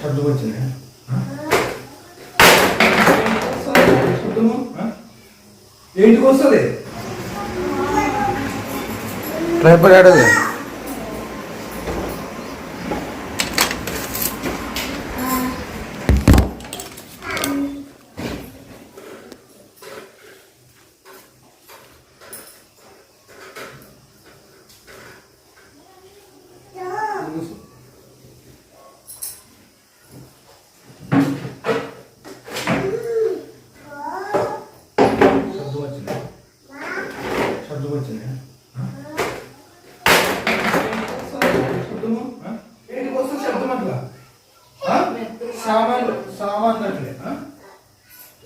శబ్దం వచ్చింది. ఏంటికి వస్తుంది ట్రైపర్ ఆడది.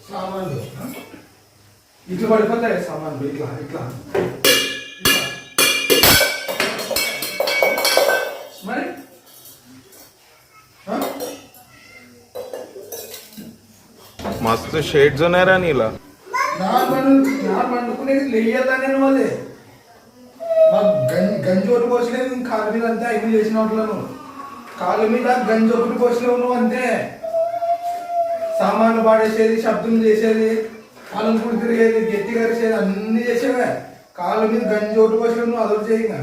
సామాన్లు ఇట్లా పడిపోతాయి. సామాన్లు ఇట్లా ఇట్లా మరి मस्त शेड जो नाही राणीला పండుకునేది లేయద్దానే వాళ్ళే మాకు గంజి ఒకటి పోసలేదు. కాళ్ళ మీద అంతే ఐదు చేసిన వాటిలను కాళ్ళ మీద గంజి ఒకటి పోసలేవు నువ్వు అంతే. సామాన్లు పాడేసేది, శబ్దం చేసేది, కాలం కూడా తిరిగేది, గట్టి కరిసేది అన్ని చేసేవే. కాళ్ళ మీద గంజి ఒకటి పోసలేవు నువ్వు అదొకటి చేయగా.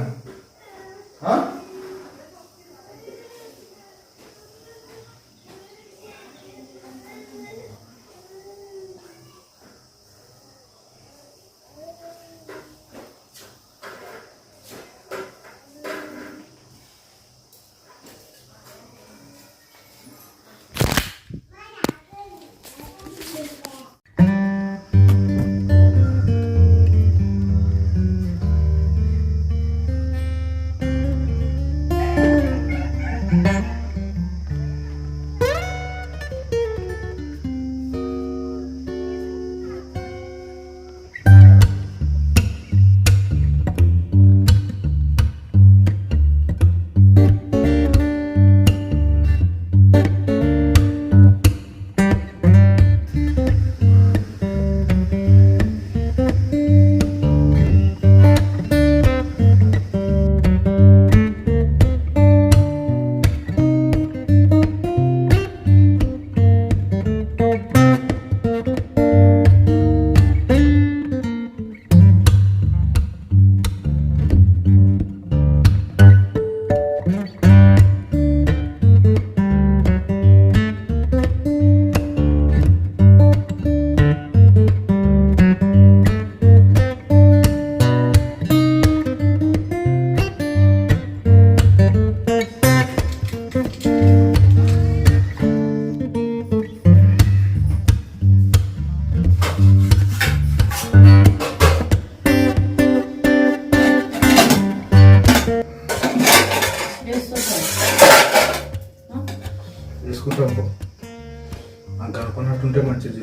వేసుకుంటాం అంత అనుకున్నట్టుంటే మంచిది.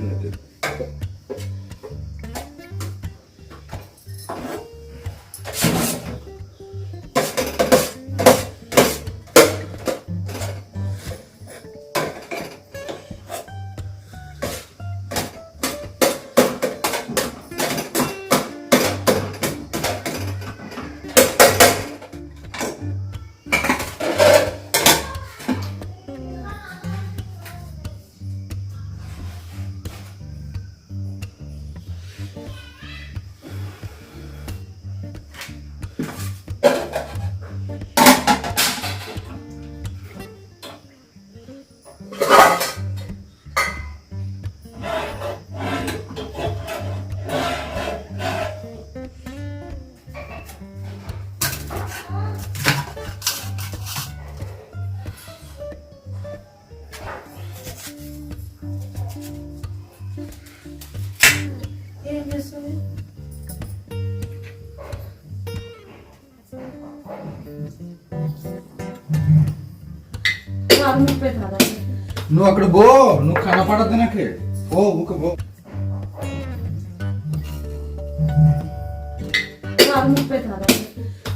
నువ్వు అక్కడ బో, నువ్వు కనపడద్దు నాకే. ఓ ఊక బో.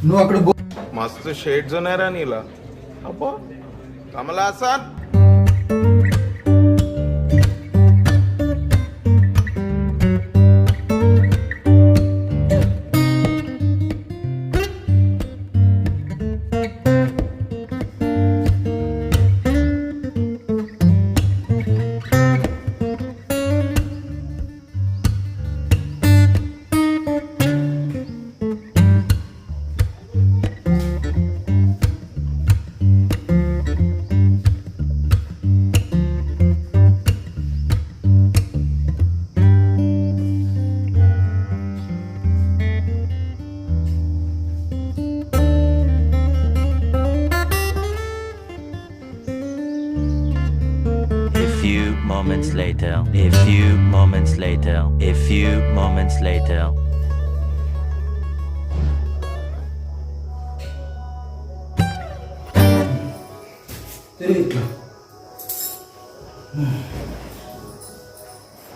నువ్వు అక్కడ బో. मस्त शेड जो नाही राणीला अप्पा कमला असा moments later. A few moments later. A few moments later. తిరిగి ఇట్లా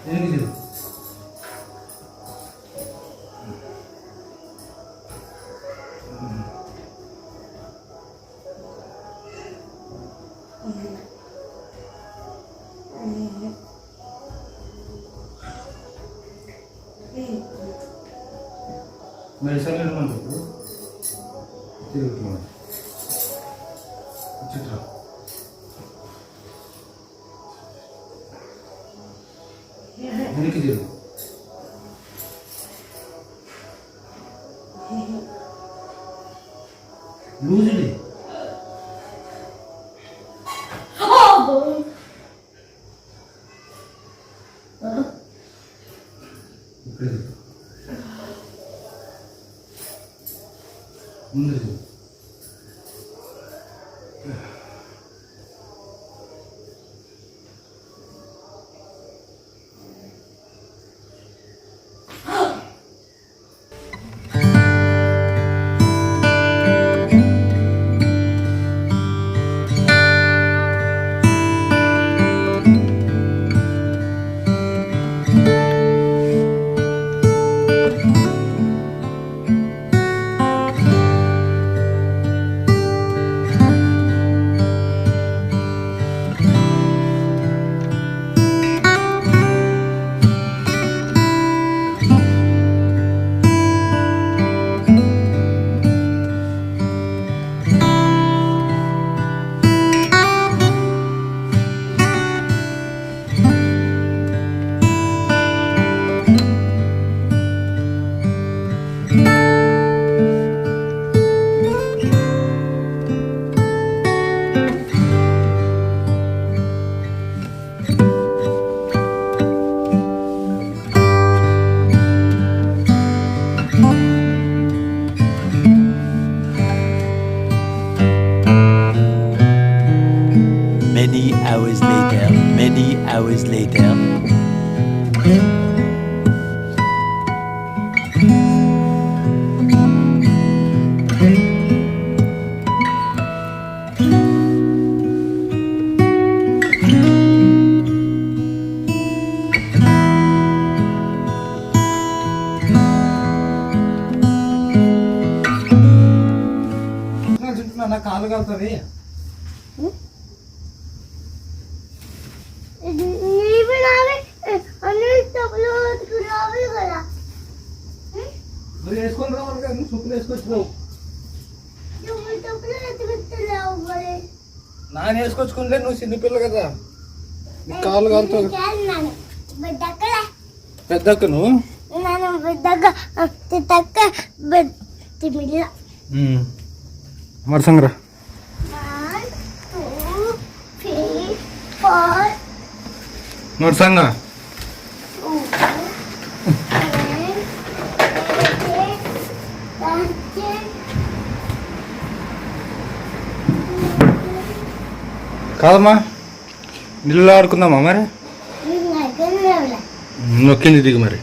దేనికి తిరుగు మెడిసిన్ తిరుగుతున్నాం చిత్ర వెనక్కి తిరుగు లూజ్లీ ఇక్కడ ముందు తిరుగు. Many hours later. Many hours later. నా కాలు కలుతుంది నువ్వు వేసుకొని రావాలి కదా నువ్వు సుప్పులు వేసుకొచ్చినావు నాన్న వేసుకొచ్చుకుంటే నువ్వు చిన్నపిల్ల కదా నీ కాలు కలుతుంది పెద్దక్క నువ్వు మరి సంగరా మరి సంగ కాదమ్మా నీళ్ళు ఆడుకుందామా మరి నొక్కింది దిగు మరి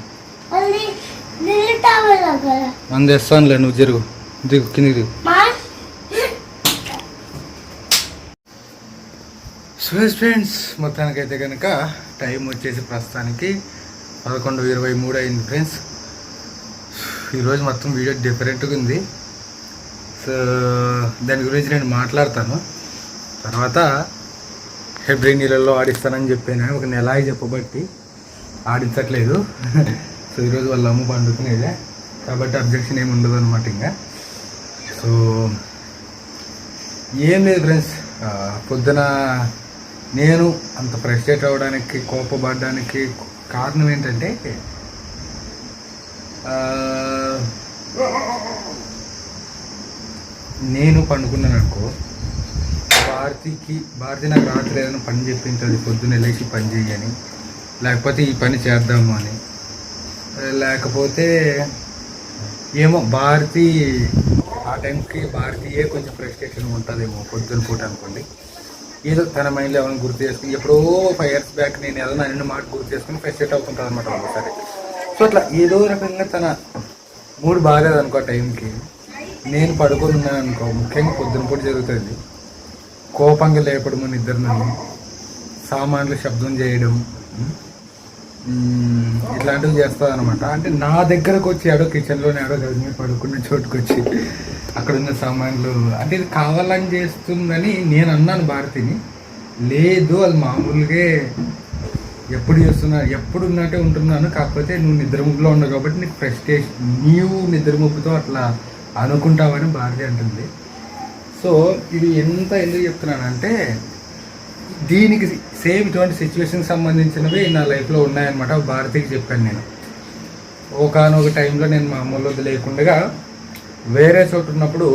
అందేస్తానులే నువ్వు జరుగు దిగు కిందికి దిగు సో ఫ్రెండ్స్ మొత్తానికైతే కనుక టైం వచ్చేసి ప్రస్తుతానికి 11:23 అయింది ఫ్రెండ్స్. ఈరోజు మొత్తం వీడియో డిఫరెంట్గా ఉంది. సో దాని గురించి నేను మాట్లాడతాను తర్వాత. హెబ్రి నీళ్ళల్లో ఆడిస్తానని చెప్పాను, ఒక నెల చెప్పబట్టి ఆడించట్లేదు. సో ఈరోజు వాళ్ళ అమ్మ పండుకునేదే కాబట్టి అబ్జెక్షన్ ఏమి ఉండదు అనమాట. ఇంకా సో ఏం లేదు ఫ్రెండ్స్, పొద్దున నేను అంత ఫ్రస్ట్రేట్ అవ్వడానికి కోపపడడానికి కారణం ఏంటంటే నేను పండుకున్నాను అనుకో, భారతి నాకు రాత్రి ఏదైనా పని చెప్పింటుంది, పొద్దున్న లేచి పని చేయని, లేకపోతే ఈ పని చేద్దాము అని, లేకపోతే ఏమో భారతి ఆ టైంకి భారతీయే కొంచెం ఫ్రస్ట్రేషన్ ఉంటుందేమో పొద్దున పూట అనుకోండి. ఏదో తన మైండ్లో ఏమైనా గుర్తు చేసుకుని ఎప్పుడో 5 years బ్యాక్ నేను ఏదో నా మాట గుర్తు చేసుకుని ఫ్రెస్ట్రేట్ అవుతుంటాను అనమాట ఒకసారి. సో అట్లా ఏదో రకంగా తన మూడు బాగాలేదు అనుకో టైంకి నేను పడుకొని ఉన్నాను అనుకో, ముఖ్యంగా పొద్దున పూట జరుగుతుంది, కోపంగా లేపడం మన ఇద్దరు నన్ను, సామాన్లు శబ్దం చేయడం, ఇట్లాంటివి చేస్తుంది అనమాట. అంటే నా దగ్గరకు వచ్చి ఆడో కిచెన్లోనే ఆడో గది మీద పడుకున్న చోటుకు వచ్చి అక్కడ ఉన్న సామాన్లు అంటే ఇది కావాలని చేస్తుందని నేను అన్నాను భారతిని. లేదు అది మామూలుగా ఎప్పుడు చేస్తున్నా ఎప్పుడు ఉన్నట్టే ఉంటున్నాను, కాకపోతే నువ్వు నిద్రముప్పులో ఉండవు కాబట్టి నీకు ఫ్రస్ట్రేషన్, నీవు నిద్రముప్పుతో అట్లా అనుకుంటావని భారతి అంటుంది. సో ఇది ఎందుకు చెప్తున్నానంటే దీనికి సేమ్ ఇటువంటి సిచ్యువేషన్కి సంబంధించినవి నా లైఫ్లో ఉన్నాయన్నమాట. భారతికి చెప్పాను నేను. ఒకనొక టైంలో నేను మా అమ్మలో లేకుండా వేరే చోటు ఉన్నప్పుడు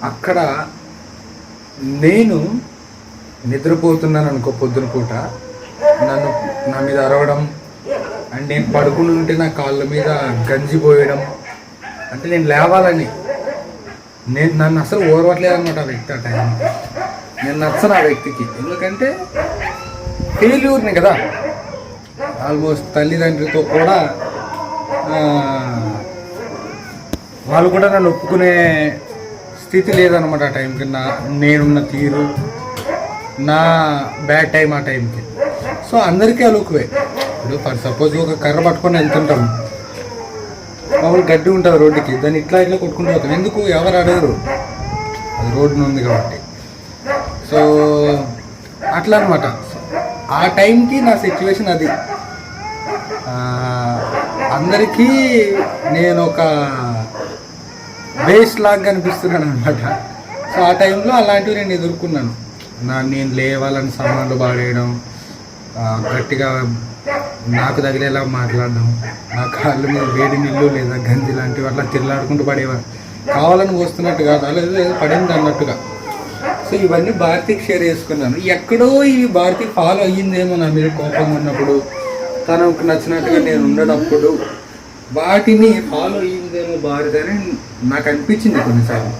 అక్కడ నేను నిద్రపోతున్నాను అనుకో పొద్దున పూట, నన్ను నా మీద అరవడం అండ్ నేను పడుకుని ఉంటే నా కాళ్ళ మీద గంజి పోయడం, అంటే నేను లేవాలని నన్ను అసలు ఓర్వట్లేదు అనమాట ఆ వ్యక్తి. ఆ టైంకి నేను నచ్చను ఆ వ్యక్తికి, ఎందుకంటే ఫెయిల్యూర్ని కదా, ఆల్మోస్ట్ తల్లిదండ్రితో కూడా వాళ్ళు కూడా నన్ను ఒప్పుకునే స్థితి లేదనమాట ఆ టైంకి. నేనున్న తీరు, నా బ్యాడ్ టైం ఆ టైంకి. సో అందరికీ అలుకువే. ఇప్పుడు ఫర్ సపోజ్ ఒక కర్ర పట్టుకొని వెళ్తుంటాం, మామూలు గడ్డి ఉంటుంది రోడ్డుకి, దాన్ని ఇట్లా కొట్టుకుంటూ పోతాం. ఎందుకు ఎవరు అడగరు, అది రోడ్డున ఉంది కాబట్టి. సో అట్లా అనమాట. ఆ టైంకి నా సిచ్యువేషన్ అది. అందరికీ నేను ఒక వేస్ట్ లాగా అనిపిస్తున్నాను అనమాట. సో ఆ టైంలో అలాంటివి నేను ఎదుర్కొన్నాను. నేను లేవాలని సామాన్లు బాడేయడం, గట్టిగా నాకు తగిలేలా మాట్లాడడం, నా కాళ్ళ మీద వేడి నీళ్ళు లేదా గంజి లాంటివి అట్లా తిరలాడుకుంటూ పడేవారు. కావాలని వస్తున్నట్టు కాదు, అలా ఏదో పడింది అన్నట్టుగా. సో ఇవన్నీ భారతికి షేర్ చేసుకున్నాను. ఎక్కడో ఇవి భారతి ఫాలో అయ్యిందేమో నా మీద కోపంగా ఉన్నప్పుడు, తనకు నచ్చినట్టుగా నేను ఉండేటప్పుడు వాటిని ఫాలో అయ్యిందేమో భారతి అని నాకు అనిపించింది కొన్నిసార్లు.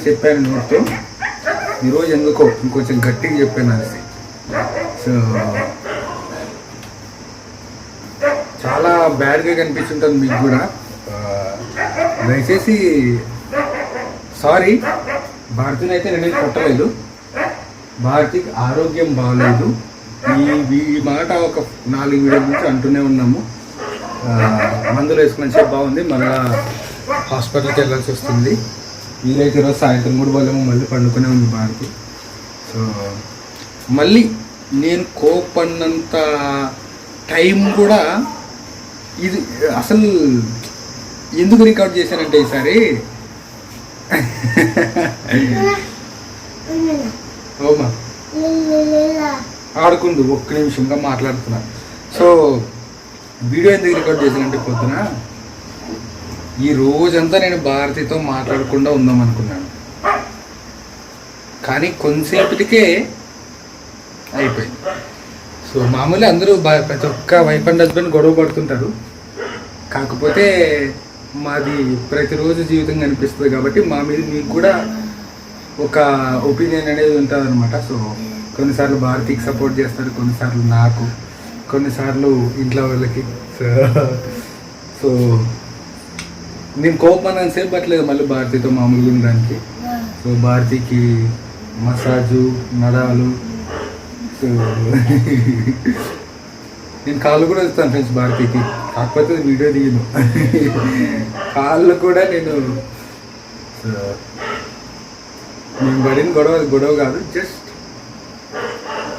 చెప్పాను నోట్తో. ఈరోజు ఎందుకో ఇంకొంచెం గట్టిగా చెప్పాను అనేసి. సో చాలా బ్యాడ్గా కనిపించుంటుంది మీకు కూడా. దయచేసి సారీ, భారతిని అయితే నేనే కొట్టలేదు. భారతికి ఆరోగ్యం బాగలేదు. ఈ మాట ఒక 4 వీడియోల నుంచి అంటూనే ఉన్నాము. మందులు వేసుకుని చెప్పి బాగుంది, మళ్ళీ హాస్పిటల్కి వెళ్ళాల్సి వస్తుంది. వీలైతే ఈరోజు సాయంత్రం 3 వాళ్ళేమో మళ్ళీ పండుకునే ఉంది భారతి. సో మళ్ళీ నేను కోపడినంత టైం కూడా ఇది అసలు ఎందుకు రికార్డ్ చేశానంటే ఈసారి ఓమా ఆడుకుందు ఒక్క నిమిషంగా మాట్లాడుతున్నా. సో వీడియో ఎందుకు రికార్డ్ చేశానంటే పొద్దున ఈ రోజంతా నేను భారతితో మాట్లాడకుండా ఉందాం అనుకున్నాను, కానీ కొంతసేపటికే అయిపోయింది. సో మామూలుగా అందరూ ప్రతి ఒక్క వైఫ్ అండ్ హస్బెండ్ గొడవ పడుతుంటారు, కాకపోతే మాది ప్రతిరోజు జీవితం కనిపిస్తుంది కాబట్టి మా మీద మీకు కూడా ఒక ఒపీనియన్ అనేది ఉంటుంది అనమాట. సో కొన్నిసార్లు భారతికి సపోర్ట్ చేస్తారు, కొన్నిసార్లు నాకు, కొన్నిసార్లు ఇంట్లో వాళ్ళకి. సో నేను కోపం సేపు పట్టలేదు మళ్ళీ భారతితో మామూలుగా ఉండడానికి. సో భారతికి మసాజు, నడాలు, సో నేను కాళ్ళు కూడా ఇస్తాను ఫ్రెండ్స్ భారతికి, కాకపోతే వీడియో దిగను. కాళ్ళు కూడా నేను పడిన గొడవ కాదు, జస్ట్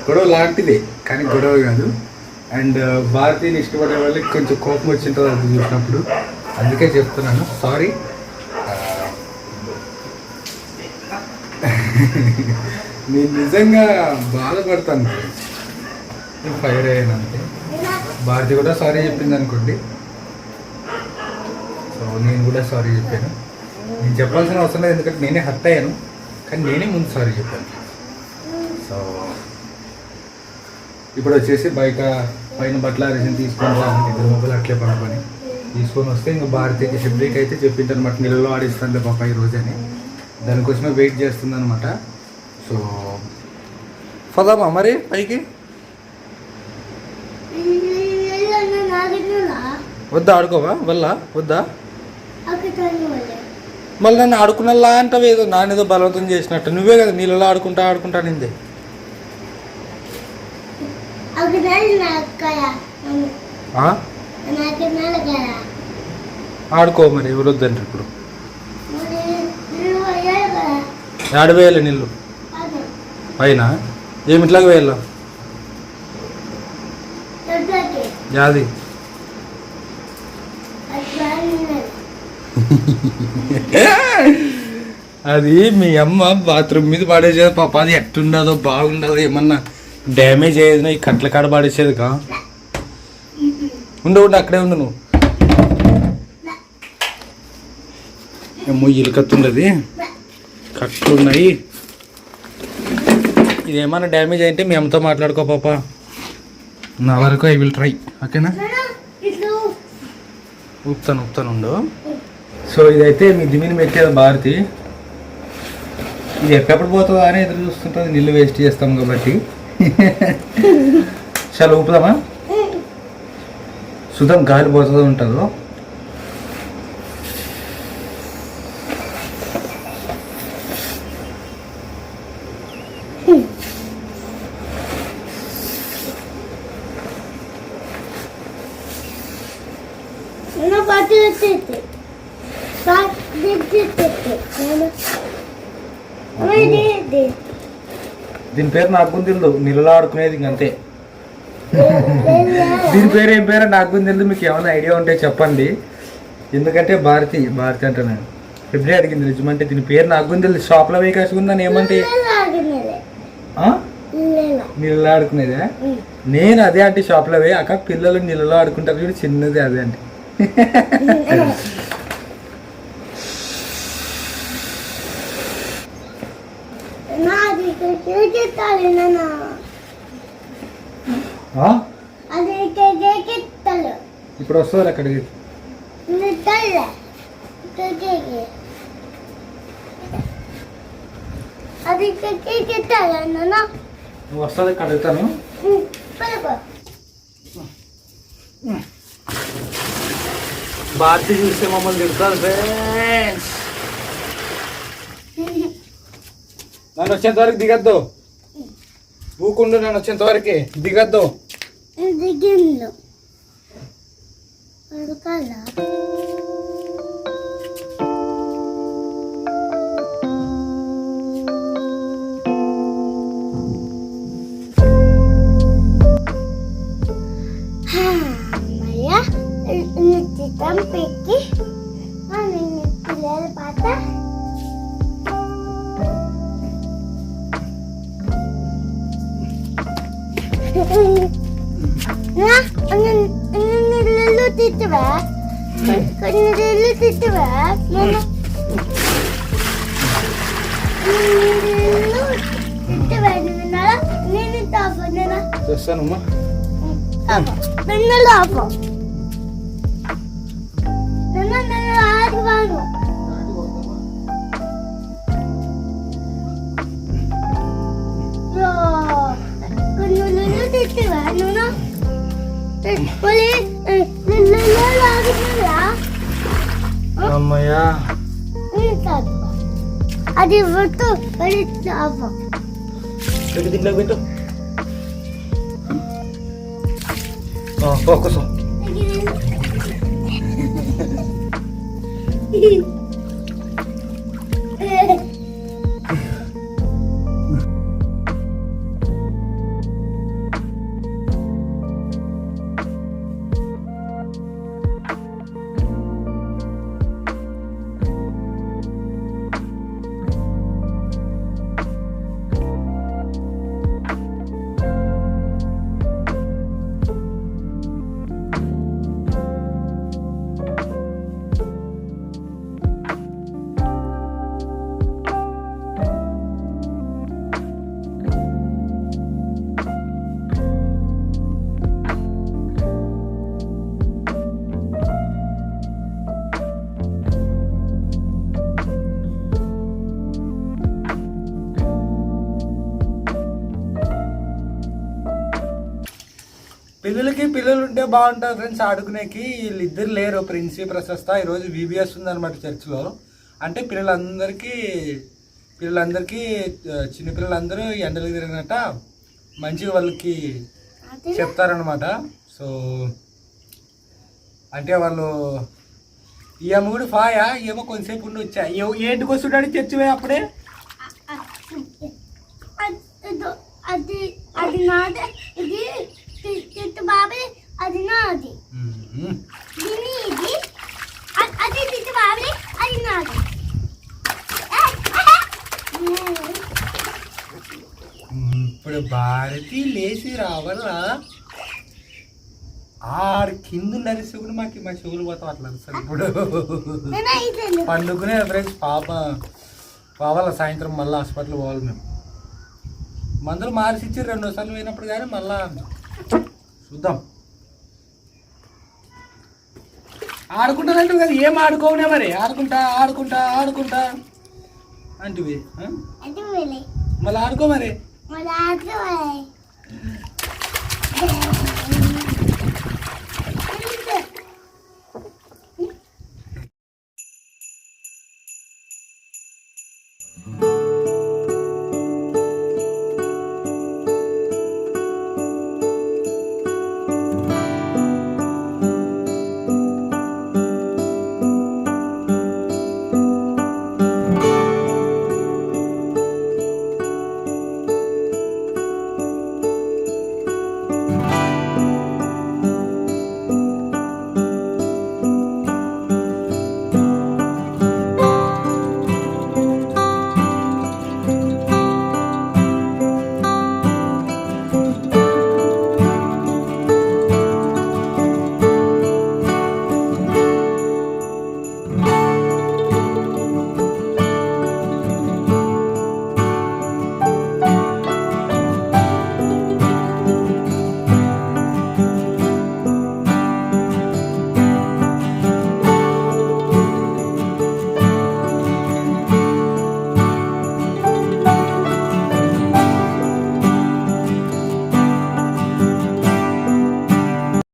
గొడవ లాంటిదే కానీ గొడవ కాదు. అండ్ భారతిని ఇష్టపడే వాళ్ళకి కొంచెం కోపం వచ్చింటుంది అది చూసినప్పుడు, అందుకే చెప్తున్నాను సారీ. నేను నిజంగా బాధపడతాను ఫ్రెండ్స్, నేను ఫైర్ అయ్యాను అంతే. భారతి కూడా సారీ చెప్పింది అనుకోండి, సో నేను కూడా సారీ చెప్పాను. నేను చెప్పాల్సిన అవసరం లేదు, ఎందుకంటే నేనే హర్ట్ అయ్యాను, కానీ నేనే ముందు సారీ చెప్పాను. సో ఇప్పుడు వచ్చేసి పైన బట్టల అరిసిన తీసుకొని రాను, ఇద్దరు మొబైల్ అట్లే పడుకొని తీసుకొని వస్తే ఇంకా భారతికి హెబ్రిక్ అయితే చెప్పింటారనమాట, నీళ్ళలో ఆడిస్తాను పాప ఈరోజు అని. దానికోసమే వెయిట్ చేస్తుంది అనమాట. సో పోదామా మరి పైకి? వద్దా ఆడుకోవా వల్ల వద్దా? మళ్ళీ నన్ను ఆడుకున్నలా అంటావు, ఏదో నానేదో బలవంతం చేసినట్టు. నువ్వే కదా నీళ్ళలో ఆడుకుంటా ఆడుకుంటా నిందే. ఆడుకో మరి, ఎవరు వద్దంటారు ఇప్పుడు. ఆడ వేయాలి నీళ్ళు పైన, ఏమిట్లాగా వేయాల? యాది అది మీ అమ్మ బాత్రూమ్ మీద పడేసేది పాప. అది ఎట్టుండదో బాగుండదు, ఏమన్నా డ్యామేజ్ అయ్యేది ఈ కట్ల కాడ పడేసేది కా. ఉండు అక్కడే ఉండు నువ్వు. ఏమో ఇలుకత్తుండది, కట్లు ఉన్నాయి. ఇదేమన్నా డ్యామేజ్ అయితే మీ అమ్మతో మాట్లాడుకో పాప. నా వరకు ఐ విల్ ట్రై, ఓకేనా? ఊపుతాను ఉండు. సో ఇదైతే మీ దిమిని పెట్టేది భారతి. ఇది ఎక్కడప్పుడు పోతుందో అని ఎదురు చూస్తుంటుంది, నీళ్ళు వేస్ట్ చేస్తాం కాబట్టి. చాలా ఊపుదామా? సుతం గాలి పోతుందో ఉంటుందో. దీని పేరు నాకు తెలియదు, నీళ్ళలో ఆడుకునేది ఇంకంతే. దీని పేరు ఏం పేరు నాకు తెలియదు. మీకు ఏమైనా ఐడియా ఉంటే చెప్పండి. ఎందుకంటే భారతి అంటే నేను ఎప్పుడే అడిగింది నిజమంటే దీని పేరు నాకు తెలియదు. షాప్లో వేకాసి ఉందని ఏమంటే నీళ్ళలో ఆడుకునేదే. నేను అదే అంటే షాప్లో పోయి అక్క పిల్లలు నీళ్ళలో ఆడుకుంటారు చూడు, చిన్నది అదే అంటే. ఇప్పుడు వస్తుంది అక్కడికి. నువ్వు వస్తుంది కడుగుతాను. భారతి చూస్తే మమ్మల్ని తిడతారు ఫ్రెండ్స్. నన్ను వచ్చేంత వరకు దిగద్దు, ఊకుండు. నన్ను వచ్చేంత వరకే దిగద్దు. చేస్తానమ్మా. అమ్మయ్యా అది పెట్టు, దీంట్లో పెట్టు. ఫోకస్. పిల్లలు ఉంటే బాగుంటుంది ఫ్రెండ్స్ ఆడుకునేకి. వీళ్ళిద్దరు లేరు, ప్రిన్సీ ప్రశస్త. ఈరోజు VBS ఉందన్నమాట చర్చ్లో. అంటే పిల్లలందరికీ చిన్నపిల్లలందరూ ఎండలు తిరిగినట్ట మంచిగా వాళ్ళకి చెప్తారనమాట. సో అంటే వాళ్ళు ఈ అమ్మ కూడా ఫాయా ఏమో కొంతసేపు ఉండి వచ్చా. ఏంటికి వస్తున్నాడు చర్చి పోయి అప్పుడే? అది నాదే, ఇది తిట్టు బాబాయ్, అది నాది. ఇది అది తిట్టు బాబాయ్, అది నాది. ఇప్పుడు భారతి లేచి రావాలా? ఆరు కింద నరిసి కూడా మా చెవులు పోతాం అట్లా అసలు. ఇప్పుడు పండుకునే ఫ్రెండ్స్ పోవాలా సాయంత్రం, మళ్ళీ హాస్పిటల్ పోవాలి. మేము మందులు మార్చిచ్చి 2 సార్లు పోయినప్పుడు కానీ మళ్ళా చూద్దాం. ఆడుకుంటానంటే కదా, ఏం ఆడుకోవునే మరి. ఆడుకుంటా అంటివి మళ్ళీ ఆడుకో మరి.